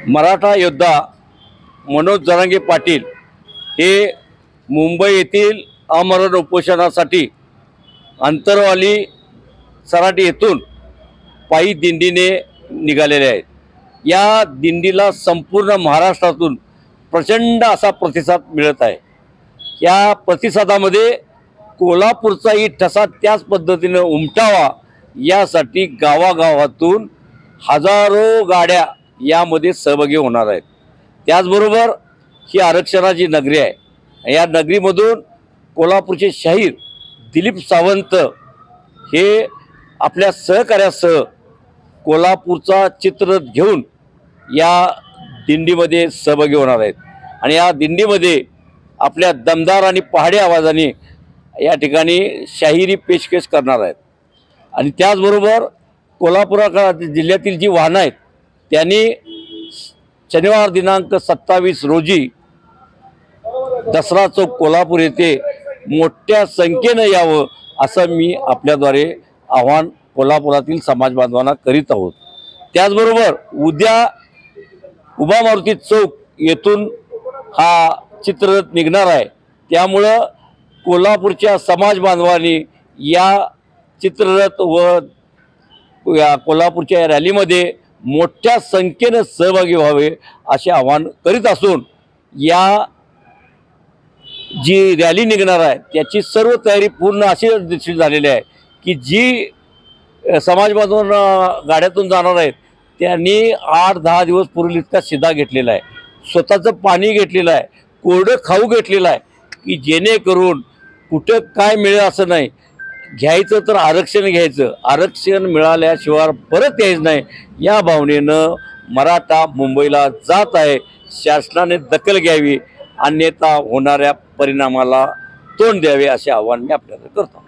मराठा योद्धा मनोज जरांगे पाटील हे मुंबई येथील आमरण उपोषणासाठी अंतरवाली सराटी येथून पायी दिंडीने निघालेले आहेत। या दिंडीला संपूर्ण महाराष्ट्रातून प्रचंड असा प्रतिसाद मिळत आहे। या प्रतिसादामध्ये कोल्हापूरचाही ठसा त्याच पद्धतीने उमटावा यासाठी गावागावातून हजारो गाड्या यामध्ये सहभागी होणार आहेत। त्याचबरोबर ही आरक्षणाची नगरी आहे। या नगरीमधून कोल्हापूरचे शाहीर दिलीप सावंत हे आपल्या सहकार्यासह कोल्हापूरचा चित्ररथ घेऊन या दिंडीमध्ये सहभागी होणार आहेत आणि या दिंडीमध्ये आपल्या दमदार आणि पहाडी आवाजाने या ठिकाणी शाहिरी पेशकश करणार आहेत। आणि त्याचबरोबर कोल्हापूर जिल्ह्यातील जी वाहनं आहेत त्यांनी शनिवार दिनांक 27 रोजी दसरा चौक कोल्हापूर येथे मोठ्या संख्येने यावं असं मी आपल्याद्वारे आवाहन कोल्हापुरातील समाज बांधवांना करीत आहोत। त्याचबरोबर उद्या उभा मारुती चौक येथून हा चित्ररथ निघणार आहे। त्यामुळं कोल्हापूरच्या समाज बांधवांनी या चित्ररथ व या कोल्हापूरच्या रॅलीमध्ये मोठ्या संख्येने सहभागी व्हावे असे आवाहन करीत असून या जी रॅली निघणार आहे त्याची सर्व तयारी पूर्ण अशी निश्चित झालेली आहे की जी समाज बांधव गाड्यातून जाणार आहेत त्यांनी 8-10 दिवस पूर्वी इतका शिदा घेतलेला आहे, स्वतःचं पाणी घेतलेलं आहे, कोरडं खाऊ घेतलेलं आहे की जेणेकरून कुठं काय मिळेल असं नाही, घ्यायचं तर आरक्षण घ्यायचं, आरक्षण मिळाल्याशिवाय परत यायचं नाही या भावनेनं मराठा मुंबईला जात आहे। शासनाने दखल घ्यावी अन्यथा होणाऱ्या परिणामाला तोंड द्यावे असे आवाहन मी आपल्याला करतो।